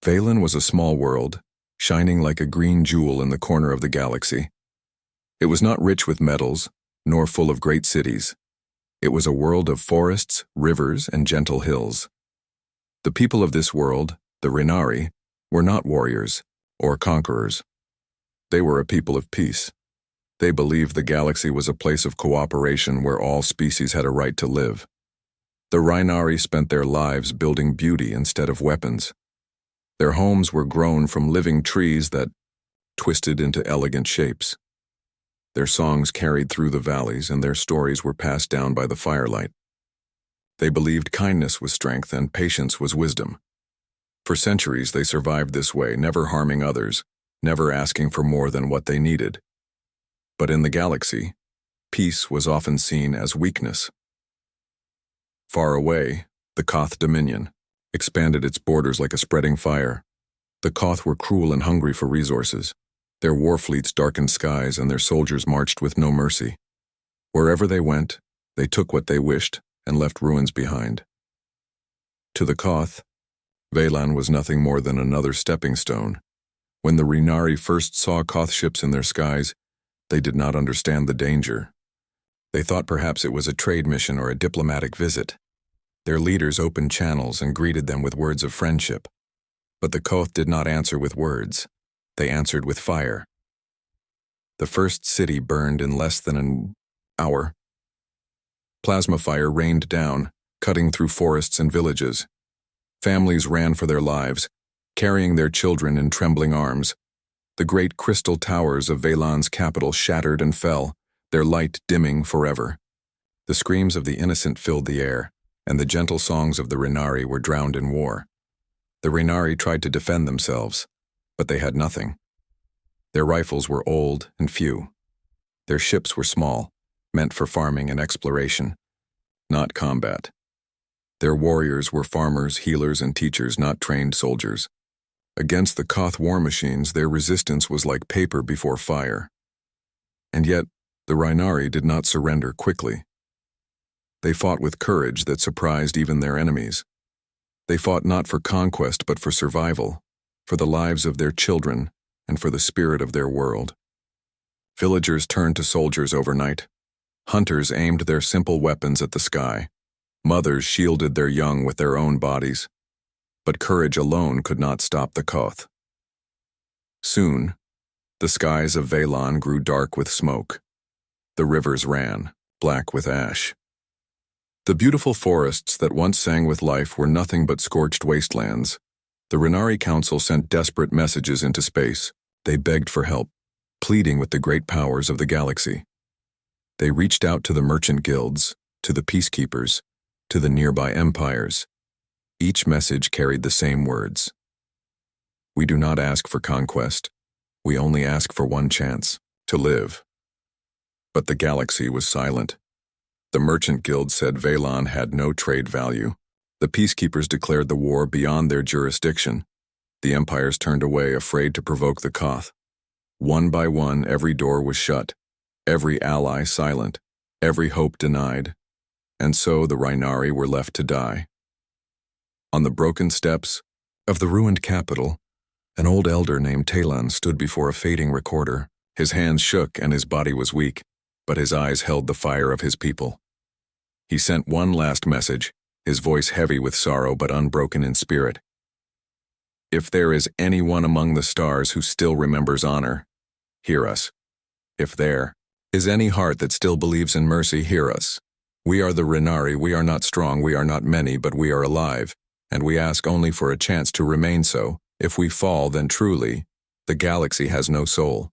Valen was a small world, shining like a green jewel in the corner of the galaxy. It was not rich with metals, nor full of great cities. It was a world of forests, rivers, and gentle hills. The people of this world, the Rhinari, were not warriors or conquerors. They were a people of peace. They believed the galaxy was a place of cooperation where all species had a right to live. The Rhinari spent their lives building beauty instead of weapons. Their homes were grown from living trees that twisted into elegant shapes. Their songs carried through the valleys, and their stories were passed down by the firelight. They believed kindness was strength and patience was wisdom. For centuries they survived this way, never harming others, never asking for more than what they needed. But in the galaxy, peace was often seen as weakness. Far away, the Koth Dominion expanded its borders like a spreading fire. The Koth were cruel and hungry for resources. Their war fleets darkened skies, and their soldiers marched with no mercy. Wherever they went, they took what they wished and left ruins behind. To the Koth, Valan was nothing more than another stepping stone. When the Rhinari first saw Koth ships in their skies, they did not understand the danger. They thought perhaps it was a trade mission or a diplomatic visit. Their leaders opened channels and greeted them with words of friendship. But the Koth did not answer with words. They answered with fire. The first city burned in less than an hour. Plasma fire rained down, cutting through forests and villages. Families ran for their lives, carrying their children in trembling arms. The great crystal towers of Valan's capital shattered and fell, their light dimming forever. The screams of the innocent filled the air, and the gentle songs of the Rhinari were drowned in war. The Rhinari tried to defend themselves, but they had nothing. Their rifles were old and few. Their ships were small, meant for farming and exploration, not combat. Their warriors were farmers, healers, and teachers, not trained soldiers. Against the Koth war machines, their resistance was like paper before fire. And yet, the Rhinari did not surrender quickly. They fought with courage that surprised even their enemies. They fought not for conquest but for survival, for the lives of their children, and for the spirit of their world. Villagers turned to soldiers overnight. Hunters aimed their simple weapons at the sky. Mothers shielded their young with their own bodies. But courage alone could not stop the Koth. Soon, the skies of Valan grew dark with smoke. The rivers ran, black with ash. The beautiful forests that once sang with life were nothing but scorched wastelands. The Rhinari Council sent desperate messages into space. They begged for help, pleading with the great powers of the galaxy. They reached out to the merchant guilds, to the peacekeepers, to the nearby empires. Each message carried the same words. We do not ask for conquest. We only ask for one chance, to live. But the galaxy was silent. The merchant guild said Valan had no trade value. The peacekeepers declared the war beyond their jurisdiction. The empires turned away, afraid to provoke the Koth. One by one, every door was shut, every ally silent, every hope denied. And so the Rhinari were left to die. On the broken steps of the ruined capital, an old elder named Talan stood before a fading recorder. His hands shook and his body was weak, but his eyes held the fire of his people. He sent one last message, his voice heavy with sorrow but unbroken in spirit. If there is anyone among the stars who still remembers honor, hear us. If there is any heart that still believes in mercy, hear us. We are the Rhinari, we are not strong, we are not many, but we are alive, and we ask only for a chance to remain so. If we fall, then truly, the galaxy has no soul.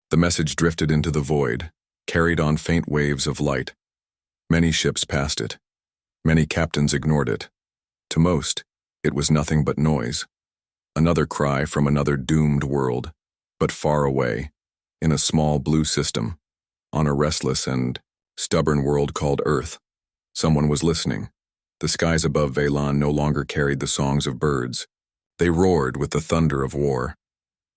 The message drifted into the void, carried on faint waves of light. Many ships passed it. Many captains ignored it. To most, it was nothing but noise. Another cry from another doomed world, but far away, in a small blue system, on a restless and stubborn world called Earth. Someone was listening. The skies above Valan no longer carried the songs of birds. They roared with the thunder of war.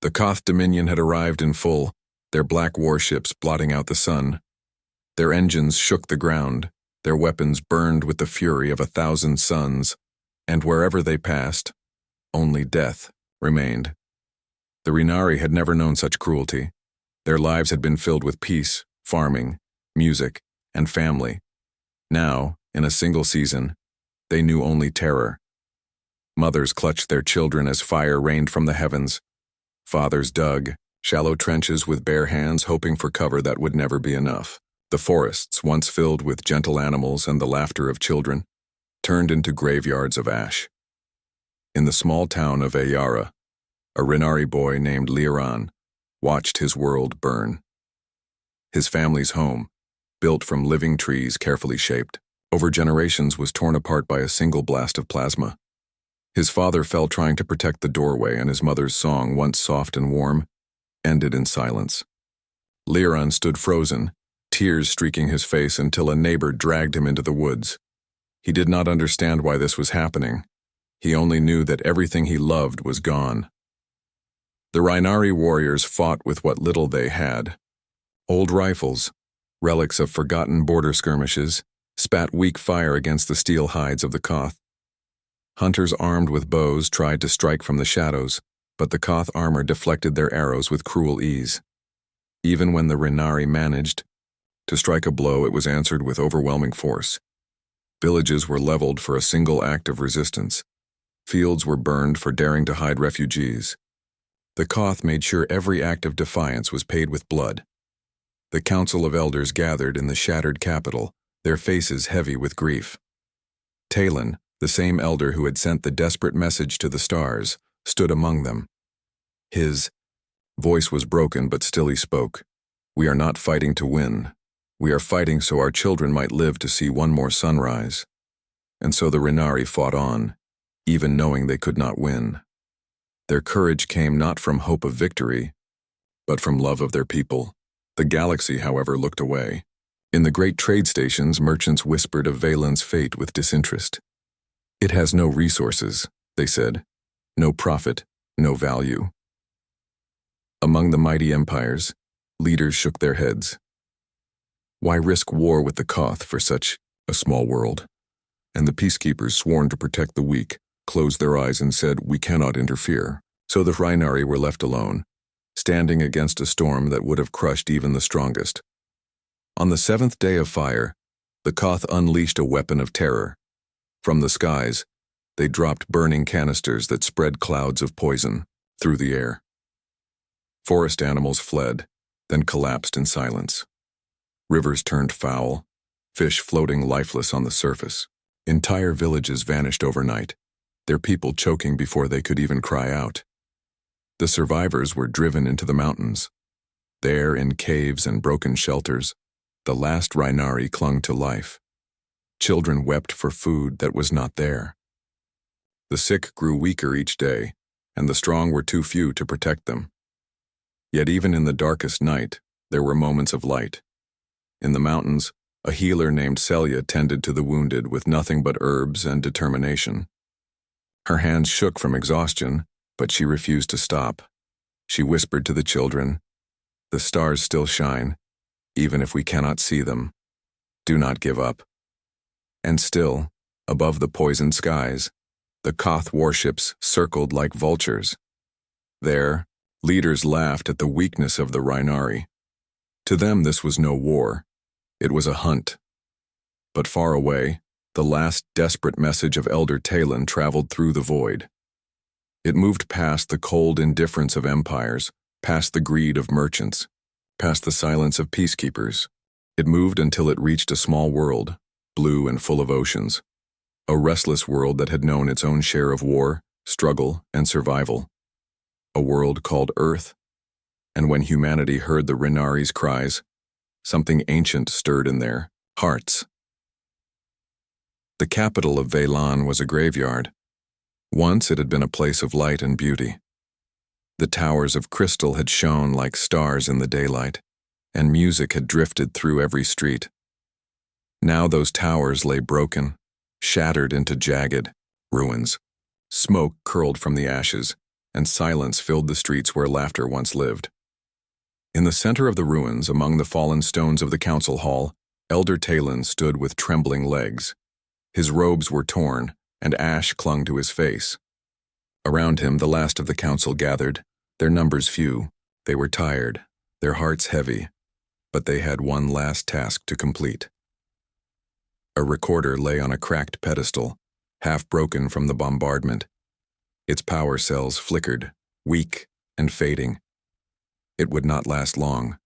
The Koth Dominion had arrived in full, their black warships blotting out the sun. Their engines shook the ground, their weapons burned with the fury of 1,000 suns, and wherever they passed, Only death remained. The Rhinari had never known such cruelty. Their lives had been filled with peace, farming, music, and family. Now, in a single season, they knew only terror. Mothers clutched their children as fire rained from the heavens. Fathers dug shallow trenches with bare hands, hoping for cover that would never be enough. The forests, once filled with gentle animals and the laughter of children, turned into graveyards of ash. In the small town of Ayara, a Rhinari boy named Liran watched his world burn. His family's home, built from living trees carefully shaped, over generations was torn apart by a single blast of plasma. His father fell trying to protect the doorway, and his mother's song, once soft and warm, ended in silence. Liran stood frozen, tears streaking his face, until a neighbor dragged him into the woods. He did not understand why this was happening. He only knew that everything he loved was gone. The Rhinari warriors fought with what little they had. Old rifles, relics of forgotten border skirmishes, spat weak fire against the steel hides of the Koth. Hunters armed with bows tried to strike from the shadows, but the Koth armor deflected their arrows with cruel ease. Even when the Rhinari managed to strike a blow, it was answered with overwhelming force. Villages were leveled for a single act of resistance. Fields were burned for daring to hide refugees. The Koth made sure every act of defiance was paid with blood. The council of elders gathered in the shattered capital, their faces heavy with grief. Talon, the same elder who had sent the desperate message to the stars, stood among them. His voice was broken, but still he spoke. "We are not fighting to win. We are fighting so our children might live to see one more sunrise." And so the Rhinari fought on, even knowing they could not win. Their courage came not from hope of victory, but from love of their people. The galaxy, however, looked away. In the great trade stations, merchants whispered of Valen's fate with disinterest. "It has no resources," they said, "no profit, no value." Among the mighty empires, leaders shook their heads. Why risk war with the Koth for such a small world? And the peacekeepers, sworn to protect the weak, closed their eyes and said, "We cannot interfere." So the Rhinari were left alone, standing against a storm that would have crushed even the strongest. On the seventh day of fire, the Koth unleashed a weapon of terror. From the skies, they dropped burning canisters that spread clouds of poison through the air. Forest animals fled, then collapsed in silence. Rivers turned foul, fish floating lifeless on the surface. Entire villages vanished overnight, their people choking before they could even cry out. The survivors were driven into the mountains. There, in caves and broken shelters, the last Rhinari clung to life. Children wept for food that was not there. The sick grew weaker each day, and the strong were too few to protect them. Yet even in the darkest night, there were moments of light. In the mountains, a healer named Celia tended to the wounded with nothing but herbs and determination. Her hands shook from exhaustion, but she refused to stop. She whispered to the children, "The stars still shine, even if we cannot see them. Do not give up." And still, above the poisoned skies, the Koth warships circled like vultures. There, leaders laughed at the weakness of the Rhinari. To them, this was no war. It was a hunt. But far away, the last desperate message of Elder Talon traveled through the void. It moved past the cold indifference of empires, past the greed of merchants, past the silence of peacekeepers. It moved until it reached a small world, blue and full of oceans. A restless world that had known its own share of war, struggle, and survival. A world called Earth. And when humanity heard the Rhinari's cries, something ancient stirred in their hearts. The capital of Velan was a graveyard. Once it had been a place of light and beauty. The towers of crystal had shone like stars in the daylight, and music had drifted through every street. Now those towers lay broken, shattered into jagged ruins. Smoke curled from the ashes, and silence filled the streets where laughter once lived. In the center of the ruins, among the fallen stones of the council hall, Elder Talon stood with trembling legs. His robes were torn, and ash clung to his face. Around him, the last of the council gathered, their numbers few. They were tired, their hearts heavy, but they had one last task to complete. A recorder lay on a cracked pedestal, half broken from the bombardment. Its power cells flickered, weak and fading. It would not last long.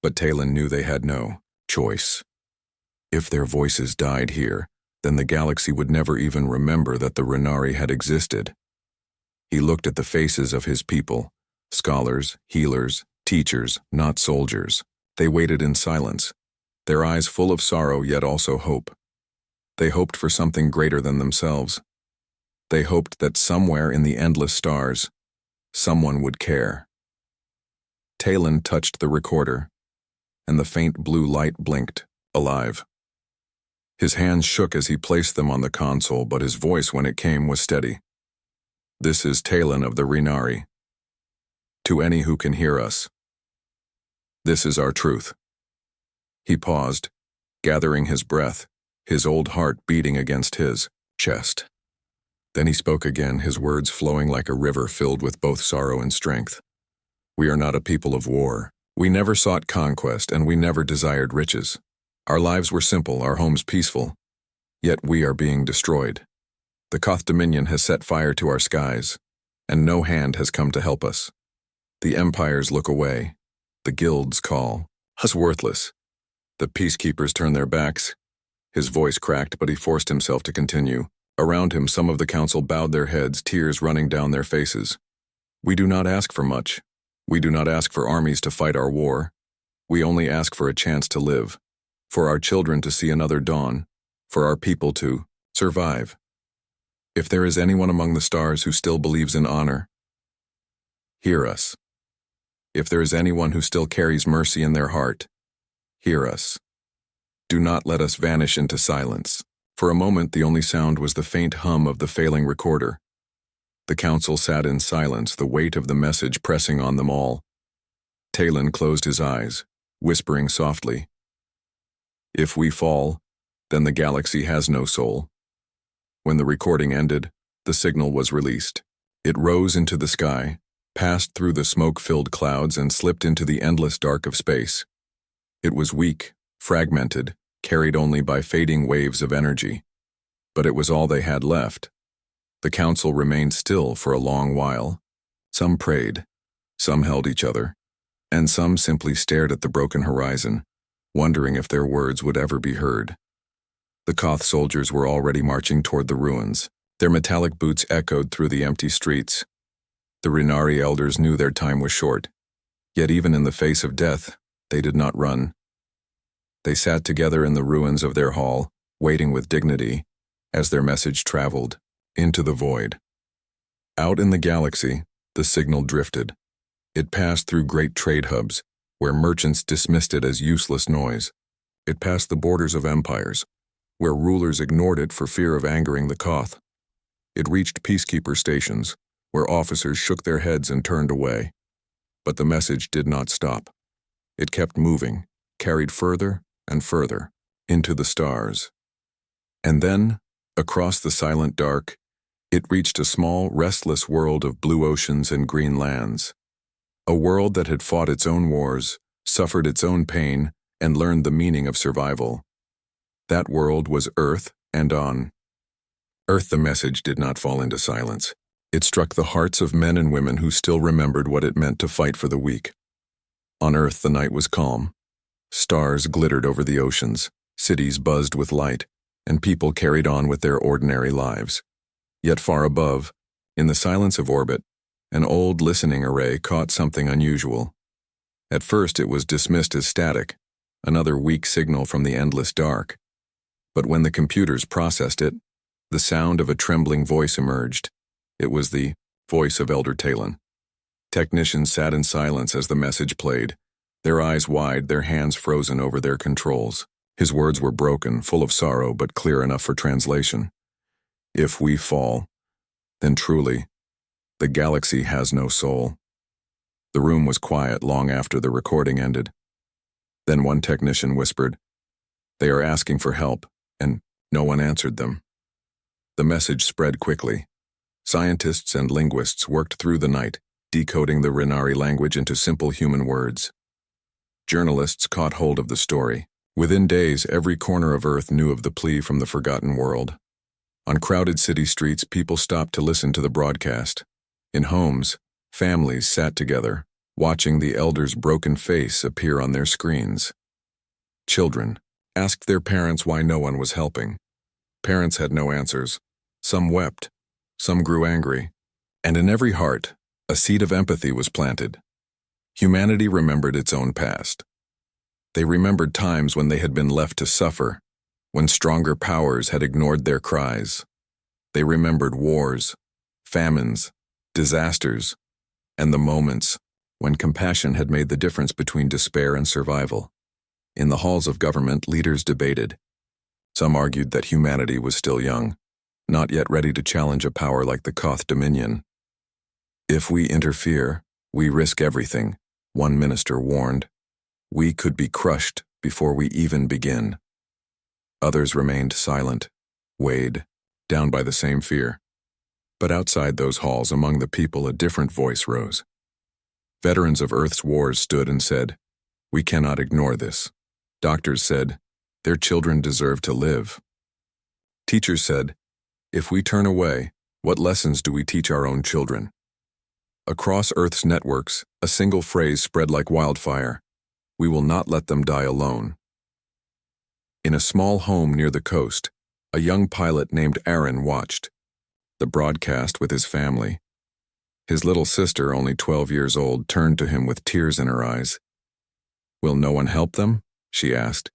But Talon knew they had no choice. If their voices died here, then the galaxy would never even remember that the Renari had existed. He looked at the faces of his people, scholars, healers, teachers, not soldiers. They waited in silence, their eyes full of sorrow yet also hope. They hoped for something greater than themselves. They hoped that somewhere in the endless stars, someone would care. Talon touched the recorder, and the faint blue light blinked, alive. His hands shook as he placed them on the console, but his voice when it came was steady. This is Talon of the Renari. To any who can hear us, this is our truth. He paused, gathering his breath, his old heart beating against his chest. Then he spoke again, his words flowing like a river filled with both sorrow and strength. We are not a people of war. We never sought conquest, and we never desired riches. Our lives were simple, our homes peaceful. Yet we are being destroyed. The Koth Dominion has set fire to our skies, and no hand has come to help us. The empires look away. The guilds call us worthless. The peacekeepers turn their backs. His voice cracked, but he forced himself to continue. Around him, some of the council bowed their heads, tears running down their faces. We do not ask for much. We do not ask for armies to fight our war. We only ask for a chance to live, for our children to see another dawn, for our people to survive. If there is anyone among the stars who still believes in honor, hear us. If there is anyone who still carries mercy in their heart, hear us. Do not let us vanish into silence. For a moment, the only sound was the faint hum of the failing recorder. The council sat in silence, the weight of the message pressing on them all. Talon closed his eyes, whispering softly, If we fall, then the galaxy has no soul. When the recording ended, the signal was released. It rose into the sky, passed through the smoke-filled clouds, and slipped into the endless dark of space. It was weak, fragmented, carried only by fading waves of energy. But it was all they had left. The council remained still for a long while. Some prayed, some held each other, and some simply stared at the broken horizon, wondering if their words would ever be heard. The Koth soldiers were already marching toward the ruins. Their metallic boots echoed through the empty streets. The Renari elders knew their time was short, yet even in the face of death, they did not run. They sat together in the ruins of their hall, waiting with dignity, as their message traveled into the void. Out in the galaxy, the signal drifted. It passed through great trade hubs, where merchants dismissed it as useless noise. It passed the borders of empires, where rulers ignored it for fear of angering the Koth. It reached peacekeeper stations, where officers shook their heads and turned away. But the message did not stop. It kept moving, carried further and further, into the stars. And then, across the silent dark, it reached a small, restless world of blue oceans and green lands. A world that had fought its own wars, suffered its own pain, and learned the meaning of survival. That world was Earth, and on Earth the message did not fall into silence. It struck the hearts of men and women who still remembered what it meant to fight for the weak. On Earth the night was calm. Stars glittered over the oceans, cities buzzed with light, and people carried on with their ordinary lives. Yet far above, in the silence of orbit, an old listening array caught something unusual. At first it was dismissed as static, another weak signal from the endless dark. But when the computers processed it, the sound of a trembling voice emerged. It was the voice of Elder Talon. Technicians sat in silence as the message played, their eyes wide, their hands frozen over their controls. His words were broken, full of sorrow, but clear enough for translation. If we fall, then truly, the galaxy has no soul. The room was quiet long after the recording ended. Then one technician whispered, "They are asking for help," and no one answered them. The message spread quickly. Scientists and linguists worked through the night, decoding the Renari language into simple human words. Journalists caught hold of the story. Within days, every corner of Earth knew of the plea from the forgotten world. On crowded city streets, people stopped to listen to the broadcast. In homes, families sat together, watching the elder's broken face appear on their screens. Children asked their parents why no one was helping. Parents had no answers. Some wept, some grew angry, and in every heart, a seed of empathy was planted. Humanity remembered its own past. They remembered times when they had been left to suffer, when stronger powers had ignored their cries. They remembered wars, famines, disasters, and the moments when compassion had made the difference between despair and survival. In the halls of government, leaders debated. Some argued that humanity was still young, not yet ready to challenge a power like the Koth Dominion. If we interfere, we risk everything, one minister warned. We could be crushed before we even begin. Others remained silent, weighed down by the same fear. But outside those halls, among the people, a different voice rose. Veterans of Earth's wars stood and said, "We cannot ignore this." Doctors said, "Their children deserve to live." Teachers said, "If we turn away, what lessons do we teach our own children?" Across Earth's networks, a single phrase spread like wildfire: "We will not let them die alone." In a small home near the coast, a young pilot named Aaron watched the broadcast with his family. His little sister, only 12 years old, turned to him with tears in her eyes. "Will no one help them?" she asked.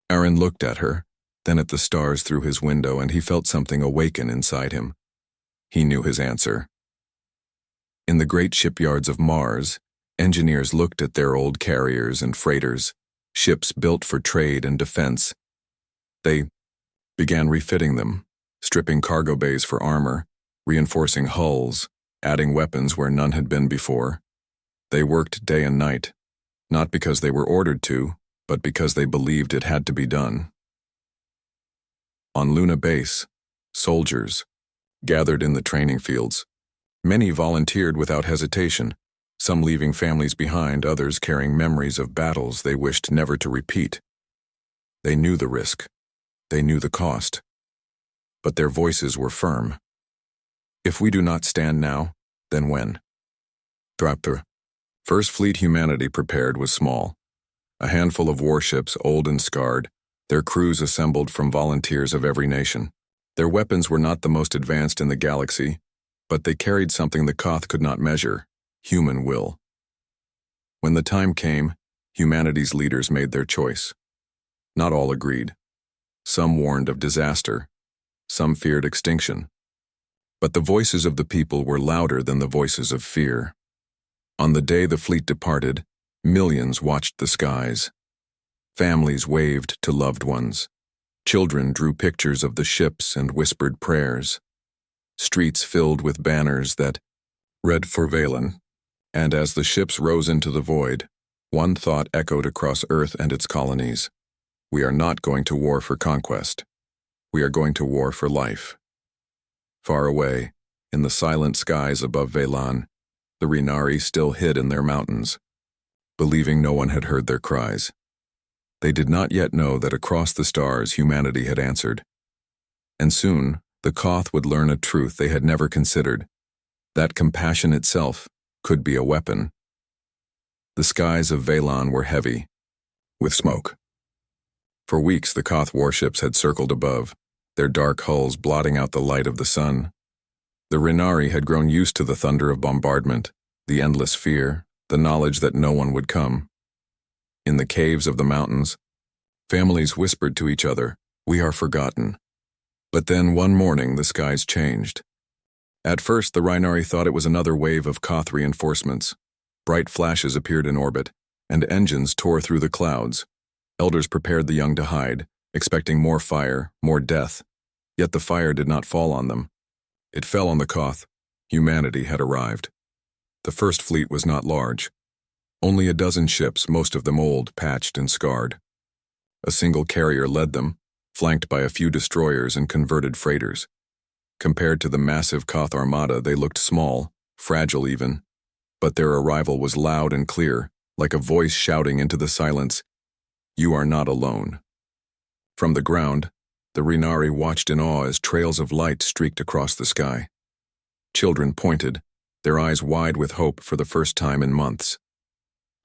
Aaron looked at her, then at the stars through his window, and he felt something awaken inside him. He knew his answer. In the great shipyards of Mars, engineers looked at their old carriers and freighters, ships built for trade and defense. They began refitting them, stripping cargo bays for armor, reinforcing hulls, adding weapons where none had been before. They worked day and night, not because they were ordered to, but because they believed it had to be done. On Luna Base, soldiers gathered in the training fields. Many volunteered without hesitation, some leaving families behind, others carrying memories of battles they wished never to repeat. They knew the risk. They knew the cost. But their voices were firm. If we do not stand now, then when? The First Fleet humanity prepared was small. A handful of warships, old and scarred, their crews assembled from volunteers of every nation. Their weapons were not the most advanced in the galaxy, but they carried something the Koth could not measure: human will. When the time came, humanity's leaders made their choice. Not all agreed. Some warned of disaster. Some feared extinction. But the voices of the people were louder than the voices of fear. On the day the fleet departed, millions watched the skies. Families waved to loved ones. Children drew pictures of the ships and whispered prayers. Streets filled with banners that read for Valen. And as the ships rose into the void, one thought echoed across Earth and its colonies: we are not going to war for conquest. We are going to war for life. Far away, in the silent skies above Velan, the Renari still hid in their mountains, believing no one had heard their cries. They did not yet know that across the stars humanity had answered. And soon, the Koth would learn a truth they had never considered: that compassion itself could be a weapon. The skies of Velan were heavy with smoke. For weeks, the Koth warships had circled above, their dark hulls blotting out the light of the sun. The Renari had grown used to the thunder of bombardment, the endless fear, the knowledge that no one would come. In the caves of the mountains, families whispered to each other, "We are forgotten." But then one morning the skies changed. At first the Renari thought it was another wave of Koth reinforcements. Bright flashes appeared in orbit, and engines tore through the clouds. Elders prepared the young to hide, expecting more fire, more death. Yet the fire did not fall on them. It fell on the Koth. Humanity had arrived. The First Fleet was not large. Only a dozen ships, most of them old, patched, and scarred. A single carrier led them, flanked by a few destroyers and converted freighters. Compared to the massive Koth armada, they looked small, fragile even, but their arrival was loud and clear, like a voice shouting into the silence, "You are not alone." From the ground, the Rhinari watched in awe as trails of light streaked across the sky. Children pointed, their eyes wide with hope for the first time in months.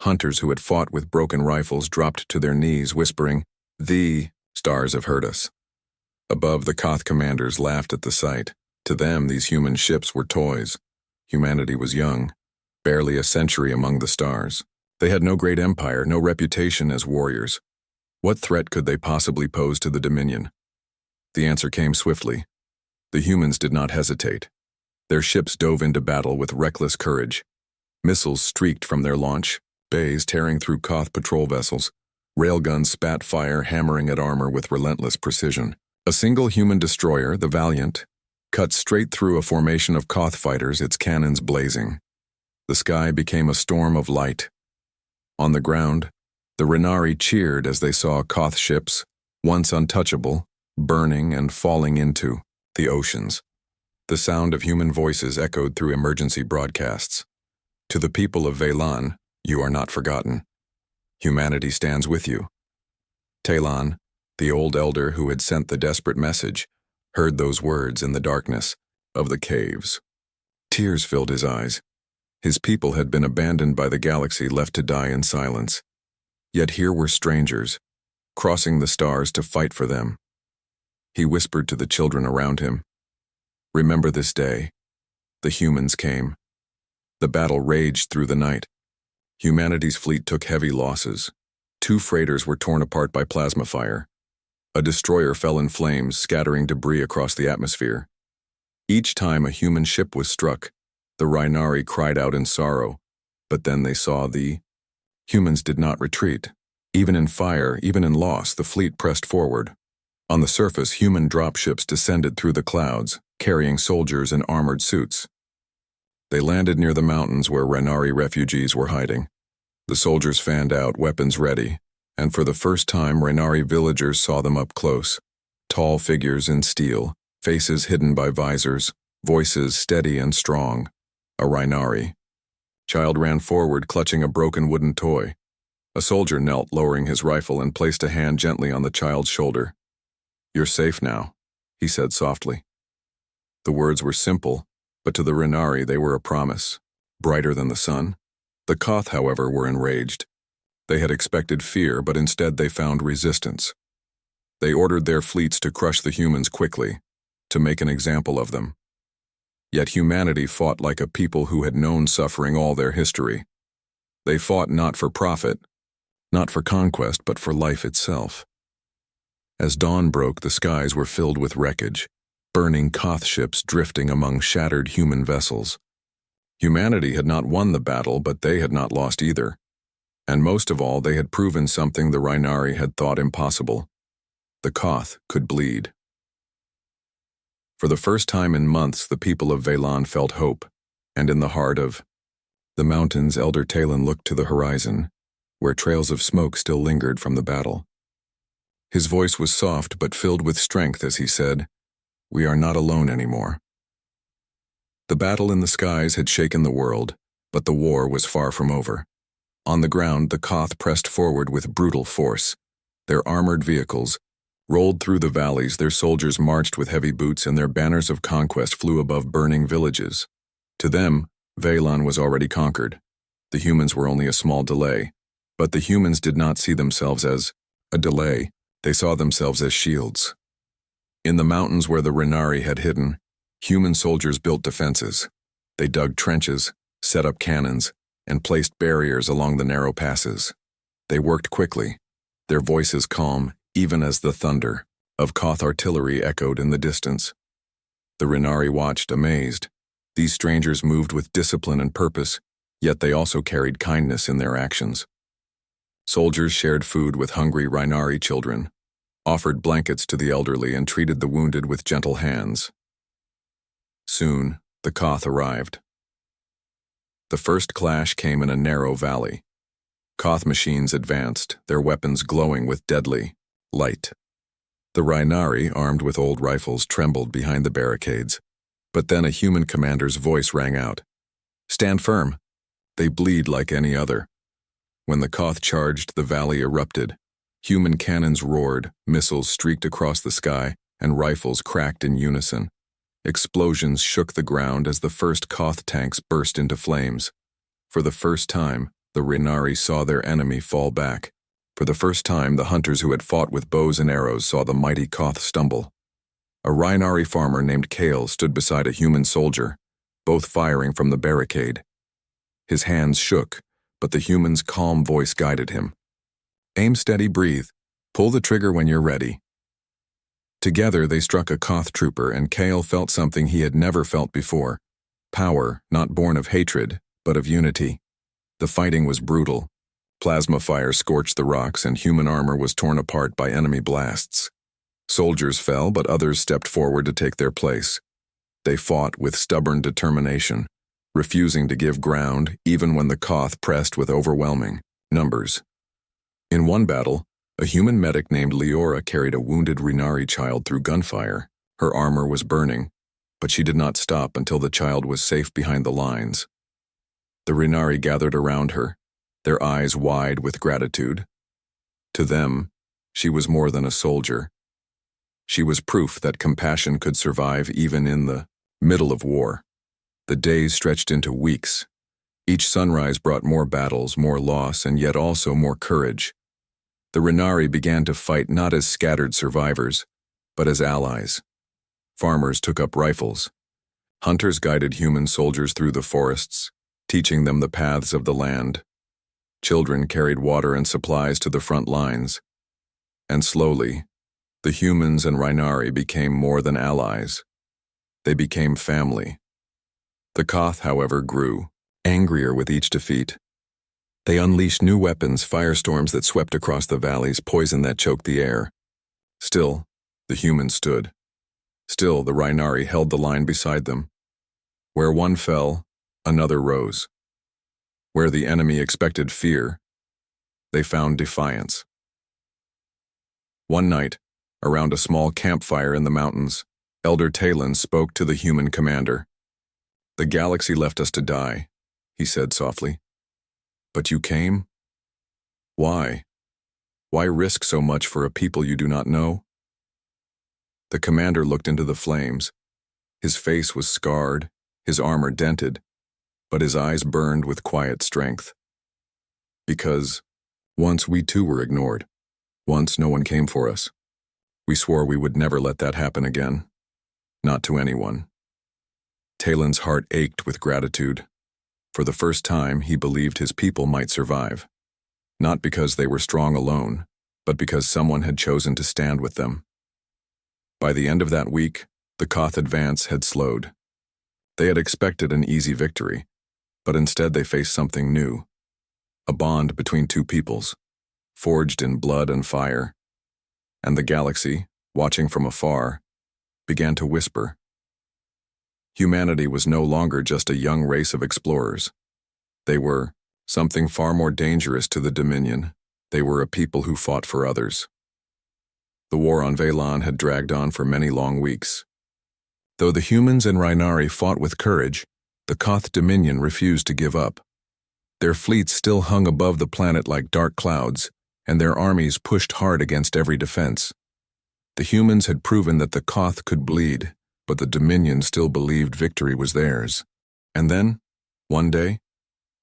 Hunters who had fought with broken rifles dropped to their knees, whispering, "The stars have heard us." Above, the Koth commanders laughed at the sight. To them, these human ships were toys. Humanity was young, barely a century among the stars. They had no great empire, no reputation as warriors. What threat could they possibly pose to the Dominion? The answer came swiftly. The humans did not hesitate. Their ships dove into battle with reckless courage. Missiles streaked from their launch, bays tearing through Koth patrol vessels. Railguns spat fire, hammering at armor with relentless precision. A single human destroyer, the Valiant, cut straight through a formation of Koth fighters, its cannons blazing. The sky became a storm of light. On the ground, the Rhinari cheered as they saw Koth ships, once untouchable, burning and falling into the oceans. The sound of human voices echoed through emergency broadcasts. To the people of Velan, you are not forgotten. Humanity stands with you. Talon, the old elder who had sent the desperate message, heard those words in the darkness of the caves. Tears filled his eyes. His people had been abandoned by the galaxy, left to die in silence. Yet here were strangers, crossing the stars to fight for them. He whispered to the children around him, "Remember this day." The humans came. The battle raged through the night. Humanity's fleet took heavy losses. 2 freighters were torn apart by plasma fire. A destroyer fell in flames, scattering debris across the atmosphere. Each time a human ship was struck, the Rhinari cried out in sorrow, but then they saw the humans did not retreat. Even in fire, even in loss, the fleet pressed forward. On the surface, human dropships descended through the clouds, carrying soldiers in armored suits. They landed near the mountains where Rhinari refugees were hiding. The soldiers fanned out, weapons ready, and for the first time Rhinari villagers saw them up close. Tall figures in steel, faces hidden by visors, voices steady and strong. A Rhinari. Child ran forward, clutching a broken wooden toy. A soldier knelt, lowering his rifle, and placed a hand gently on the child's shoulder. "You're safe now," he said softly. The words were simple, but to the Rhinari they were a promise, brighter than the sun. The Koth, however, were enraged. They had expected fear, but instead they found resistance. They ordered their fleets to crush the humans quickly, to make an example of them. Yet humanity fought like a people who had known suffering all their history. They fought not for profit, not for conquest, but for life itself. As dawn broke, the skies were filled with wreckage, burning Koth ships drifting among shattered human vessels. Humanity had not won the battle, but they had not lost either. And most of all, they had proven something the Rhinari had thought impossible. The Koth could bleed. For the first time in months, the people of Velan felt hope, and in the heart of the mountains, Elder Talon looked to the horizon, where trails of smoke still lingered from the battle. His voice was soft but filled with strength as he said, "We are not alone anymore." The battle in the skies had shaken the world, but the war was far from over. On the ground, the Koth pressed forward with brutal force. Their armored vehicles rolled through the valleys, their soldiers marched with heavy boots, and their banners of conquest flew above burning villages. To them, Velan was already conquered. The humans were only a small delay, but the humans did not see themselves as a delay. They saw themselves as shields. In the mountains where the Rhinari had hidden, human soldiers built defenses. They dug trenches, set up cannons, and placed barriers along the narrow passes. They worked quickly, their voices calm, even as the thunder of Koth artillery echoed in the distance. The Rhinari watched, amazed. These strangers moved with discipline and purpose, yet they also carried kindness in their actions. Soldiers shared food with hungry Rhinari children, offered blankets to the elderly, and treated the wounded with gentle hands. Soon, the Koth arrived. The first clash came in a narrow valley. Koth machines advanced, their weapons glowing with deadly light. The Rhinari, armed with old rifles, trembled behind the barricades. But then a human commander's voice rang out. "Stand firm. They bleed like any other." When the Koth charged, the valley erupted. Human cannons roared, missiles streaked across the sky, and rifles cracked in unison. Explosions shook the ground as the first Koth tanks burst into flames. For the first time, the Rhinari saw their enemy fall back. For the first time, the hunters who had fought with bows and arrows saw the mighty Koth stumble. A Rhinari farmer named Kale stood beside a human soldier, both firing from the barricade. His hands shook, but the human's calm voice guided him. "Aim steady, breathe. Pull the trigger when you're ready." Together they struck a Koth trooper, and Kale felt something he had never felt before. Power, not born of hatred, but of unity. The fighting was brutal. Plasma fire scorched the rocks, and human armor was torn apart by enemy blasts. Soldiers fell, but others stepped forward to take their place. They fought with stubborn determination, refusing to give ground even when the Koth pressed with overwhelming numbers. In one battle, a human medic named Leora carried a wounded Rhinari child through gunfire. Her armor was burning, but she did not stop until the child was safe behind the lines. The Rhinari gathered around her, their eyes wide with gratitude. To them, she was more than a soldier. She was proof that compassion could survive even in the middle of war. The days stretched into weeks. Each sunrise brought more battles, more loss, and yet also more courage. The Rhinari began to fight not as scattered survivors, but as allies. Farmers took up rifles. Hunters guided human soldiers through the forests, teaching them the paths of the land. Children carried water and supplies to the front lines. And slowly, the humans and Rhinari became more than allies. They became family. The Koth, however, grew, angrier with each defeat. They unleashed new weapons, firestorms that swept across the valleys, poison that choked the air. Still, the humans stood. Still, the Rhinari held the line beside them. Where one fell, another rose. Where the enemy expected fear, they found defiance. One night, around a small campfire in the mountains, Elder Talon spoke to the human commander. "The galaxy left us to die," he said softly. "But you came? Why? Why risk so much for a people you do not know?" The commander looked into the flames. His face was scarred, his armor dented, but his eyes burned with quiet strength. "Because once we too were ignored. Once no one came for us. We swore we would never let that happen again. Not to anyone." Talon's heart ached with gratitude. For the first time, he believed his people might survive. Not because they were strong alone, but because someone had chosen to stand with them. By the end of that week, the Koth advance had slowed. They had expected an easy victory, but instead they faced something new. A bond between two peoples, forged in blood and fire. And the galaxy, watching from afar, began to whisper. Humanity was no longer just a young race of explorers. They were something far more dangerous to the Dominion. They were a people who fought for others. The war on Velan had dragged on for many long weeks. Though the humans and Rhinari fought with courage, the Koth Dominion refused to give up. Their fleets still hung above the planet like dark clouds, and their armies pushed hard against every defense. The humans had proven that the Koth could bleed, but the Dominion still believed victory was theirs. And then, one day,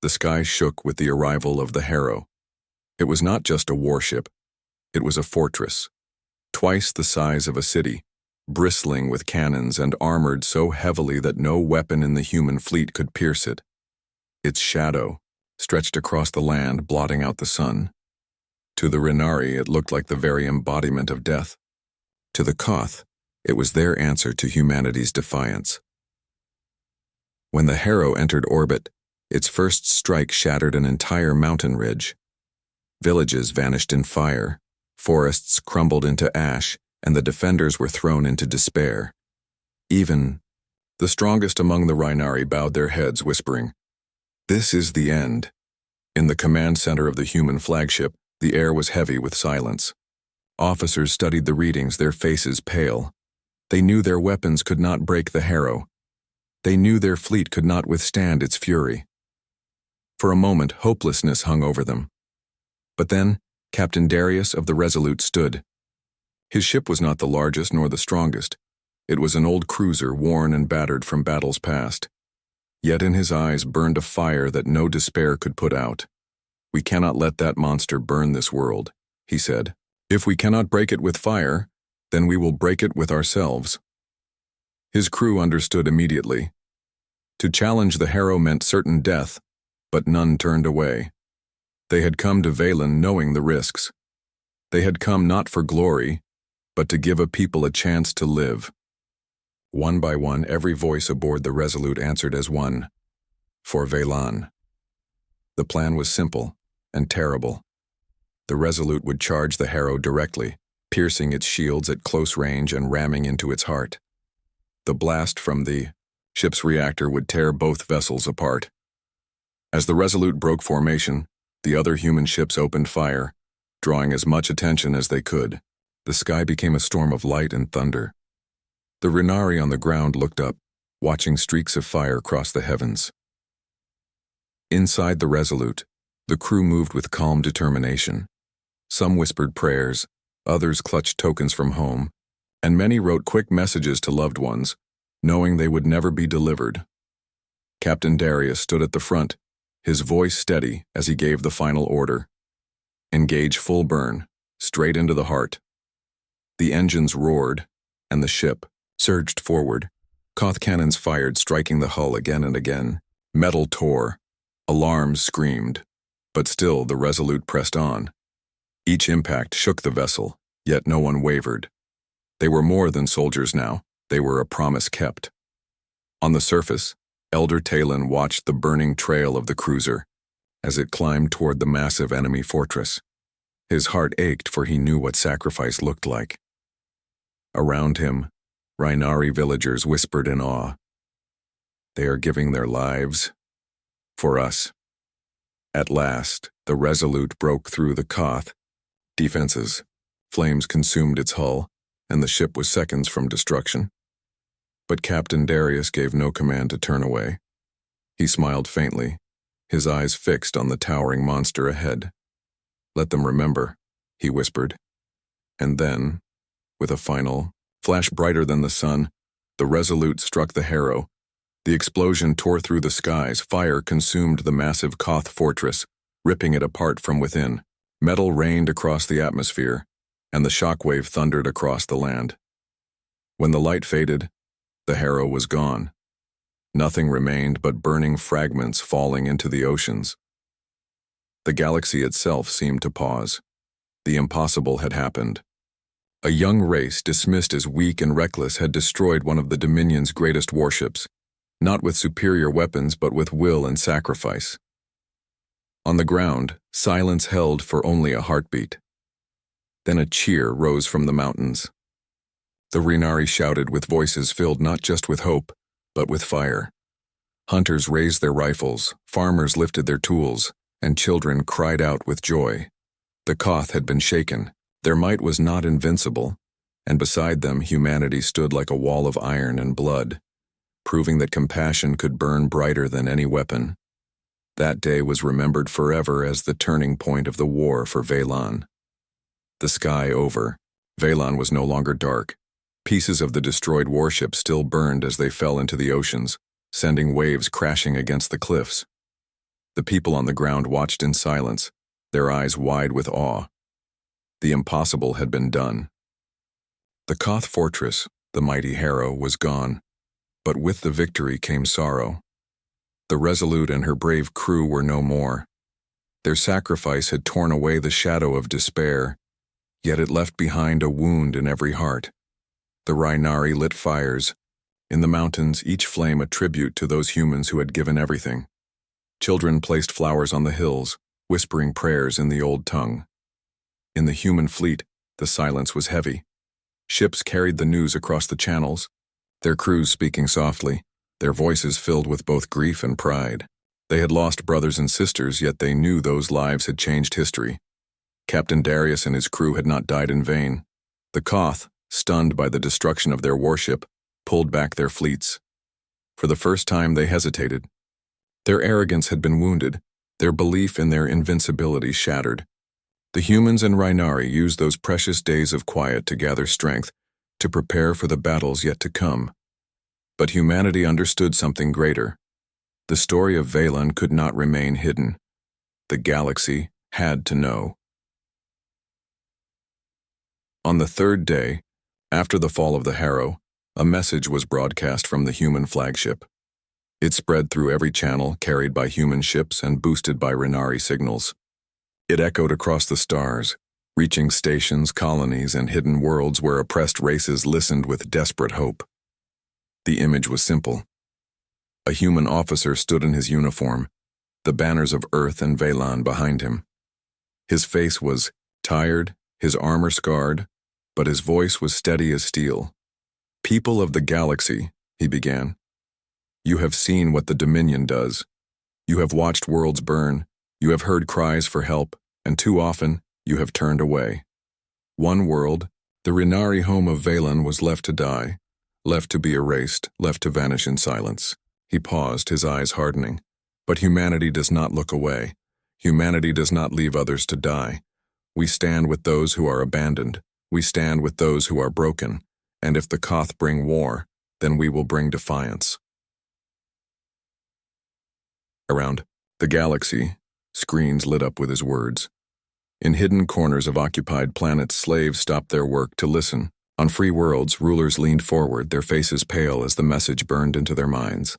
the sky shook with the arrival of the Harrow. It was not just a warship. It was a fortress, twice the size of a city, bristling with cannons and armored so heavily that no weapon in the human fleet could pierce it. Its shadow stretched across the land, blotting out the sun. To the Rhinari, it looked like the very embodiment of death. To the Koth, it was their answer to humanity's defiance. When the Harrow entered orbit, its first strike shattered an entire mountain ridge. Villages vanished in fire, forests crumbled into ash, and the defenders were thrown into despair. Even the strongest among the Rhinari bowed their heads, whispering, "This is the end." In the command center of the human flagship, the air was heavy with silence. Officers studied the readings, their faces pale. They knew their weapons could not break the Harrow. They knew their fleet could not withstand its fury. For a moment, hopelessness hung over them. But then, Captain Darius of the Resolute stood. His ship was not the largest nor the strongest. It was an old cruiser, worn and battered from battles past. Yet in his eyes burned a fire that no despair could put out. "We cannot let that monster burn this world," he said. "If we cannot break it with fire, then we will break it with ourselves." His crew understood immediately. To challenge the Harrow meant certain death, but none turned away. They had come to Valen knowing the risks. They had come not for glory, but to give a people a chance to live. One by one, every voice aboard the Resolute answered as one: "For Valan." The plan was simple and terrible. The Resolute would charge the Harrow directly, piercing its shields at close range and ramming into its heart. The blast from the ship's reactor would tear both vessels apart. As the Resolute broke formation, the other human ships opened fire, drawing as much attention as they could. The sky became a storm of light and thunder. The Rhinari on the ground looked up, watching streaks of fire cross the heavens. Inside the Resolute, the crew moved with calm determination. Some whispered prayers, others clutched tokens from home, and many wrote quick messages to loved ones, knowing they would never be delivered. Captain Darius stood at the front, his voice steady as he gave the final order. "Engage full burn, straight into the heart." The engines roared, and the ship surged forward. Koth cannons fired, striking the hull again and again. Metal tore. Alarms screamed. But still the Resolute pressed on. Each impact shook the vessel, yet no one wavered. They were more than soldiers now. They were a promise kept. On the surface, Elder Talon watched the burning trail of the cruiser as it climbed toward the massive enemy fortress. His heart ached, for he knew what sacrifice looked like. Around him, Rhinari villagers whispered in awe. "They are giving their lives for us." At last, the Resolute broke through the Koth defenses. Flames consumed its hull, and the ship was seconds from destruction. But Captain Darius gave no command to turn away. He smiled faintly, his eyes fixed on the towering monster ahead. "Let them remember," he whispered. And then, with a final flash brighter than the sun, the Resolute struck the Harrow. The explosion tore through the skies. Fire consumed the massive Koth fortress, ripping it apart from within. Metal rained across the atmosphere, and the shockwave thundered across the land. When the light faded, the Harrow was gone. Nothing remained but burning fragments falling into the oceans. The galaxy itself seemed to pause. The impossible had happened. A young race dismissed as weak and reckless had destroyed one of the Dominion's greatest warships, not with superior weapons but with will and sacrifice. On the ground, silence held for only a heartbeat. Then a cheer rose from the mountains. The Rhinari shouted with voices filled not just with hope, but with fire. Hunters raised their rifles, farmers lifted their tools, and children cried out with joy. The Koth had been shaken. Their might was not invincible, and beside them humanity stood like a wall of iron and blood, proving that compassion could burn brighter than any weapon. That day was remembered forever as the turning point of the war for Valan. The sky over, Valan was no longer dark. Pieces of the destroyed warship still burned as they fell into the oceans, sending waves crashing against the cliffs. The people on the ground watched in silence, their eyes wide with awe. The impossible had been done. The Koth fortress, the mighty Harrow, was gone, but with the victory came sorrow. The Resolute and her brave crew were no more. Their sacrifice had torn away the shadow of despair, yet it left behind a wound in every heart. The Rhinari lit fires. In the mountains, each flame a tribute to those humans who had given everything. Children placed flowers on the hills, whispering prayers in the old tongue. In the human fleet, the silence was heavy. Ships carried the news across the channels, their crews speaking softly, their voices filled with both grief and pride. They had lost brothers and sisters, yet they knew those lives had changed history. Captain Darius and his crew had not died in vain. The Koth, stunned by the destruction of their warship, pulled back their fleets. For the first time they hesitated. Their arrogance had been wounded, their belief in their invincibility shattered. The humans and Rhinari used those precious days of quiet to gather strength, to prepare for the battles yet to come. But humanity understood something greater. The story of Vaylon could not remain hidden. The galaxy had to know. On the third day, after the fall of the Harrow, a message was broadcast from the human flagship. It spread through every channel carried by human ships and boosted by Rhinari signals. It echoed across the stars, reaching stations, colonies, and hidden worlds where oppressed races listened with desperate hope. The image was simple. A human officer stood in his uniform, the banners of Earth and Vaylon behind him. His face was tired, his armor scarred, but his voice was steady as steel. "People of the galaxy," he began, "you have seen what the Dominion does. You have watched worlds burn, you have heard cries for help, and too often you have turned away. One world, the Rhinari home of Vaylon, was left to die, left to be erased, left to vanish in silence." He paused, his eyes hardening. But humanity does not look away. Humanity does not leave others to die. We stand with those who are abandoned. We stand with those who are broken. And if the Koth bring war, then we will bring defiance. Around the galaxy, screens lit up with his words. In hidden corners of occupied planets, slaves stopped their work to listen. On free worlds, rulers leaned forward, their faces pale as the message burned into their minds.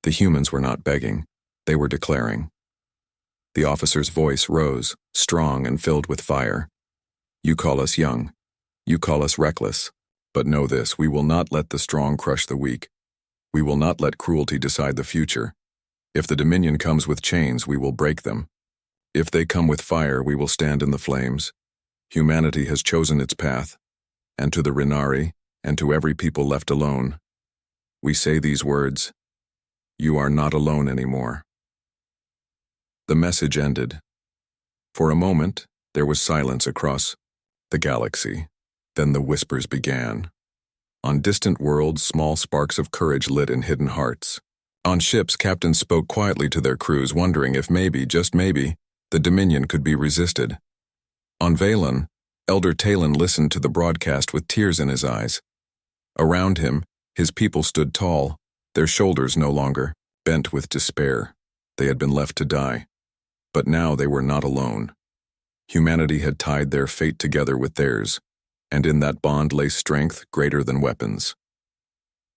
The humans were not begging, they were declaring. The officer's voice rose, strong and filled with fire. "You call us young. You call us reckless. But know this, we will not let the strong crush the weak. We will not let cruelty decide the future. If the Dominion comes with chains, we will break them. If they come with fire, we will stand in the flames. Humanity has chosen its path, and to the Rhinari, and to every people left alone, we say these words: you are not alone anymore." The message ended. For a moment, there was silence across the galaxy. Then the whispers began. On distant worlds, small sparks of courage lit in hidden hearts. On ships, captains spoke quietly to their crews, wondering if maybe, just maybe, the Dominion could be resisted. On Vaylon, Elder Talon listened to the broadcast with tears in his eyes. Around him, his people stood tall, their shoulders no longer bent with despair. They had been left to die. But now they were not alone. Humanity had tied their fate together with theirs, and in that bond lay strength greater than weapons.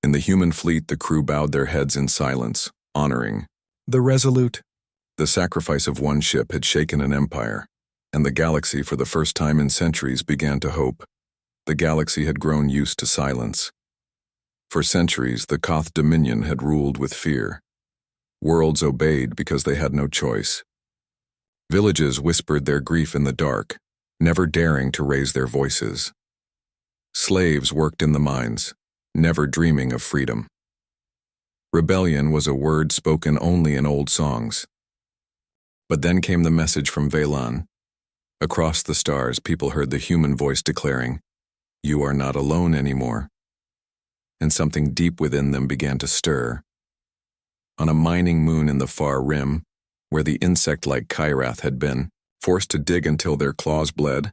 In the human fleet, the crew bowed their heads in silence, honoring the resolute. The sacrifice of one ship had shaken an empire, and the galaxy, for the first time in centuries, began to hope. The galaxy had grown used to silence. For centuries, the Koth Dominion had ruled with fear. Worlds obeyed because they had no choice. Villages whispered their grief in the dark, never daring to raise their voices. Slaves worked in the mines, never dreaming of freedom. Rebellion was a word spoken only in old songs. But then came the message from Vaylon. Across the stars, people heard the human voice declaring, "You are not alone anymore." And something deep within them began to stir. On a mining moon in the far rim, where the insect-like Kyrath had been, forced to dig until their claws bled,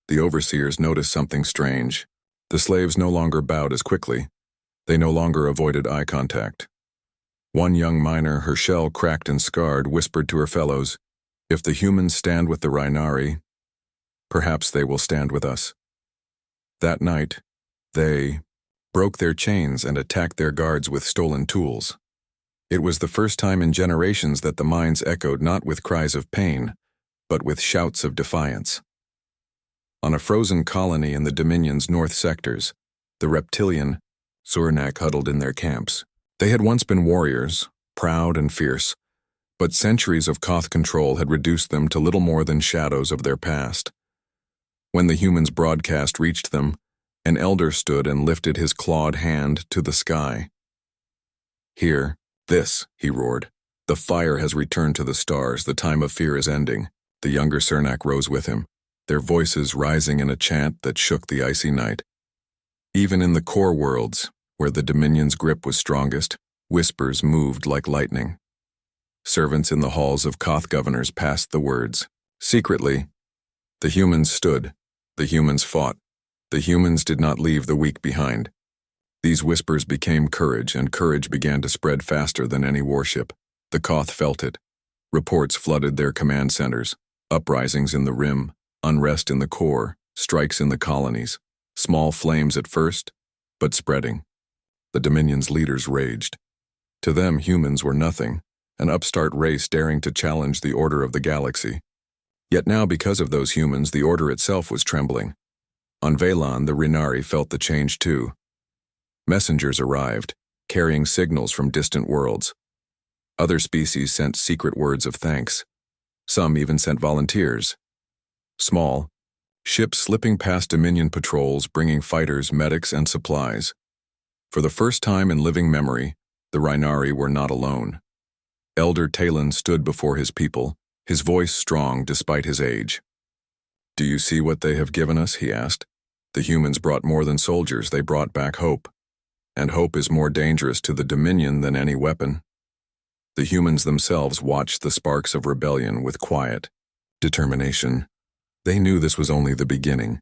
the overseers noticed something strange. The slaves no longer bowed as quickly. They no longer avoided eye contact. One young miner, her shell cracked and scarred, whispered to her fellows, "If the humans stand with the Rhinari, perhaps they will stand with us." That night, they broke their chains and attacked their guards with stolen tools. It was the first time in generations that the mines echoed not with cries of pain, but with shouts of defiance. On a frozen colony in the Dominion's north sectors, the reptilian Surnak huddled in their camps. They had once been warriors, proud and fierce, but centuries of Koth control had reduced them to little more than shadows of their past. When the humans' broadcast reached them, an elder stood and lifted his clawed hand to the sky. "Hear this," he roared. "The fire has returned to the stars. The time of fear is ending." The younger Surnak rose with him. their voices rising in a chant that shook the icy night. Even in the core worlds, where the Dominion's grip was strongest, whispers moved like lightning. Servants in the halls of Koth governors passed the words. Secretly, the humans stood, the humans fought, the humans did not leave the weak behind. These whispers became courage, and courage began to spread faster than any warship. The Koth felt it. Reports flooded their command centers, uprisings in the rim, unrest in the core, strikes in the colonies, small flames at first, but spreading. The Dominion's leaders raged. To them, humans were nothing, an upstart race daring to challenge the order of the galaxy. Yet now, because of those humans, the order itself was trembling. On Velan, the Rhinari felt the change too. Messengers arrived, carrying signals from distant worlds. Other species sent secret words of thanks. Some even sent volunteers. Small, ships slipping past Dominion patrols bringing fighters, medics, and supplies. For the first time in living memory, the Rhinari were not alone. Elder Talon stood before his people, his voice strong despite his age. "Do you see what they have given us?" he asked. "The humans brought more than soldiers, they brought back hope. And hope is more dangerous to the Dominion than any weapon." The humans themselves watched the sparks of rebellion with quiet determination. They knew this was only the beginning.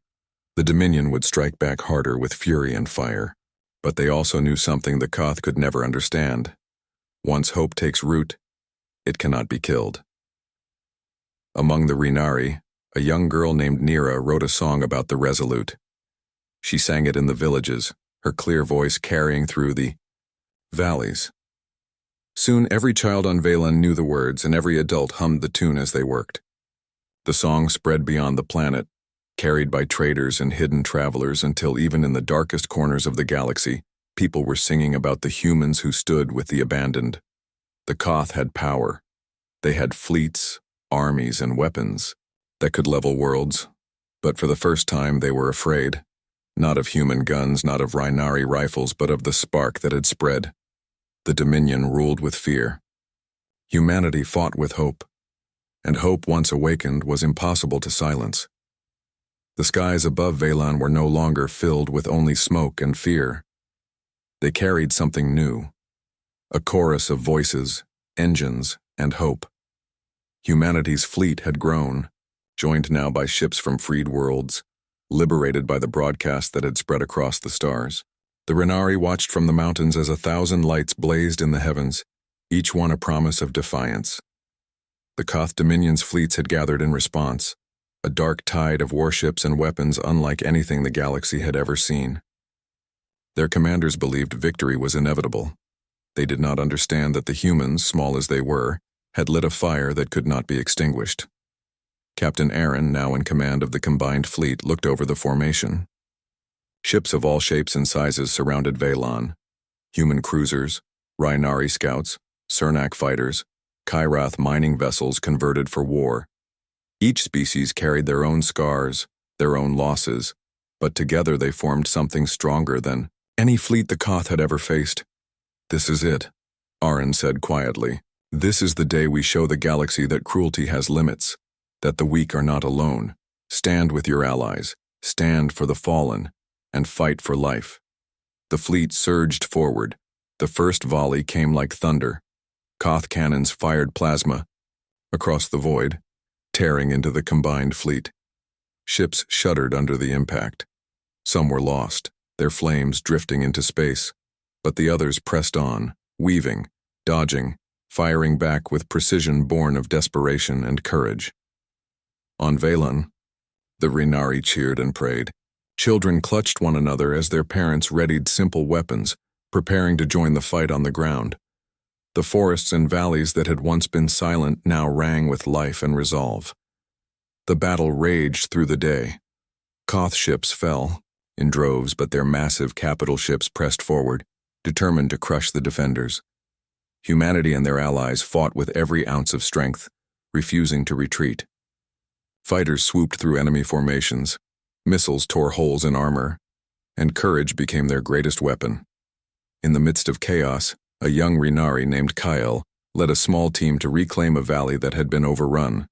The Dominion would strike back harder with fury and fire. But they also knew something the Koth could never understand. Once hope takes root, it cannot be killed. Among the Rhinari, a young girl named Nira wrote a song about the Resolute. She sang it in the villages, her clear voice carrying through the valleys. Soon every child on Velan knew the words, and every adult hummed the tune as they worked. The song spread beyond the planet, carried by traders and hidden travelers, until even in the darkest corners of the galaxy, people were singing about the humans who stood with the abandoned. The Koth had power. They had fleets, armies, and weapons that could level worlds, but for the first time they were afraid. Not of human guns, not of Rhinari rifles, but of the spark that had spread. The Dominion ruled with fear. Humanity fought with hope, and hope once awakened was impossible to silence. The skies above Velan were no longer filled with only smoke and fear. They carried something new, a chorus of voices, engines, and hope. Humanity's fleet had grown, joined now by ships from freed worlds, liberated by the broadcast that had spread across the stars. The Rhinari watched from the mountains as 1,000 lights blazed in the heavens, each one a promise of defiance. The Koth Dominion's fleets had gathered in response, a dark tide of warships and weapons unlike anything the galaxy had ever seen. Their commanders believed victory was inevitable. They did not understand that the humans, small as they were, had lit a fire that could not be extinguished. Captain Aaron, now in command of the combined fleet, looked over the formation. Ships of all shapes and sizes surrounded Velan. Human cruisers, Rhinari scouts, Cernak fighters, Kyrath mining vessels converted for war. Each species carried their own scars, their own losses, but together they formed something stronger than any fleet the Koth had ever faced. "This is it," Aaron said quietly. "This is the day we show the galaxy that cruelty has limits, that the weak are not alone. Stand with your allies, stand for the fallen, and fight for life." The fleet surged forward. The first volley came like thunder. Koth cannons fired plasma across the void, tearing into the combined fleet. Ships shuddered under the impact. Some were lost, their flames drifting into space, but the others pressed on, weaving, dodging, firing back with precision born of desperation and courage. On Velan, the Rhinari cheered and prayed. Children clutched one another as their parents readied simple weapons, preparing to join the fight on the ground. The forests and valleys that had once been silent now rang with life and resolve. The battle raged through the day. Koth ships fell in droves, but their massive capital ships pressed forward, determined to crush the defenders. Humanity and their allies fought with every ounce of strength, refusing to retreat. Fighters swooped through enemy formations, missiles tore holes in armor, and courage became their greatest weapon. In the midst of chaos, a young Rhinari named Kyle led a small team to reclaim a valley that had been overrun.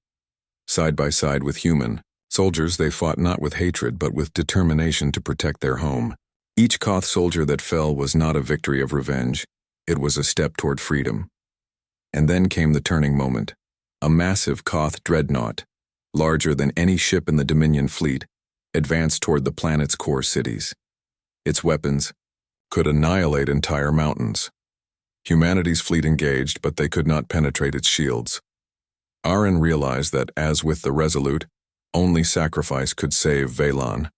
Side by side with human, Soldiers, they fought not with hatred but with determination to protect their home. Each Koth soldier that fell was not a victory of revenge, it was a step toward freedom. And then came the turning moment. A massive Koth dreadnought, larger than any ship in the Dominion fleet, advanced toward the planet's core cities. Its weapons could annihilate entire mountains. Humanity's fleet engaged, but they could not penetrate its shields. Aaron realized that, as with the Resolute, only sacrifice could save Velan.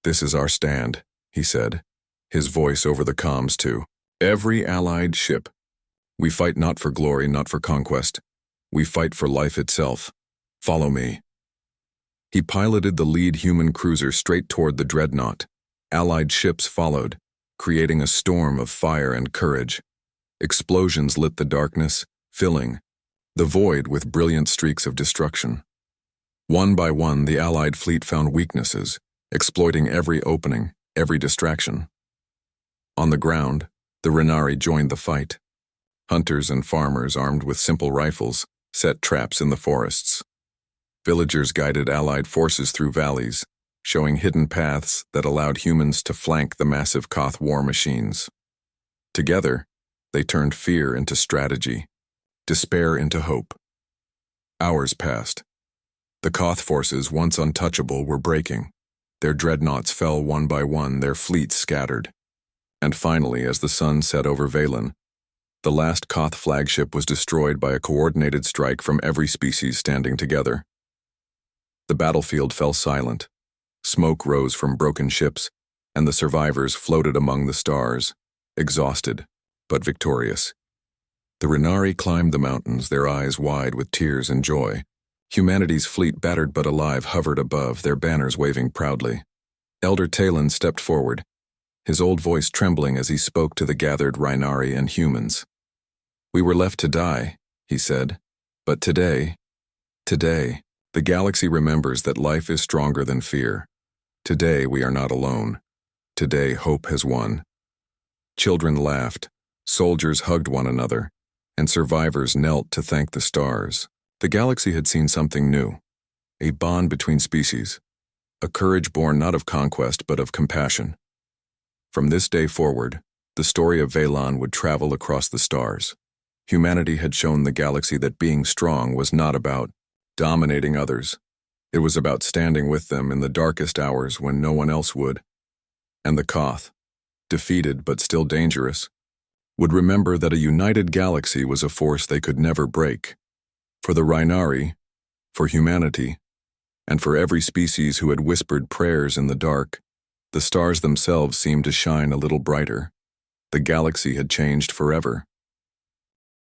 "This is our stand," he said, his voice over the comms to every allied ship. "We fight not for glory, not for conquest. We fight for life itself. Follow me." He piloted the lead human cruiser straight toward the dreadnought. Allied ships followed, creating a storm of fire and courage. Explosions lit the darkness, filling the void with brilliant streaks of destruction. One by one, the Allied fleet found weaknesses, exploiting every opening, every distraction. On the ground, the Renari joined the fight. Hunters and farmers, armed with simple rifles, set traps in the forests. Villagers guided Allied forces through valleys, showing hidden paths that allowed humans to flank the massive Koth war machines. Together, they turned fear into strategy, despair into hope. Hours passed. The Koth forces, once untouchable, were breaking. Their dreadnoughts fell one by one, their fleets scattered. And finally, as the sun set over Velan, the last Koth flagship was destroyed by a coordinated strike from every species standing together. The battlefield fell silent. Smoke rose from broken ships, and the survivors floated among the stars, exhausted, but victorious. The Renari climbed the mountains, their eyes wide with tears and joy. Humanity's fleet, battered but alive, hovered above, their banners waving proudly. Elder Talon stepped forward, his old voice trembling as he spoke to the gathered Rhinari and humans. "We were left to die," he said, "but today, the galaxy remembers that life is stronger than fear. Today we are not alone. Today hope has won." Children laughed, soldiers hugged one another, and survivors knelt to thank the stars. The galaxy had seen something new, a bond between species, a courage born not of conquest but of compassion. From this day forward, the story of Velan would travel across the stars. Humanity had shown the galaxy that being strong was not about dominating others. It was about standing with them in the darkest hours when no one else would. And the Koth, defeated but still dangerous, would remember that a united galaxy was a force they could never break. For the Rhinari, for humanity, and for every species who had whispered prayers in the dark, the stars themselves seemed to shine a little brighter. The galaxy had changed forever.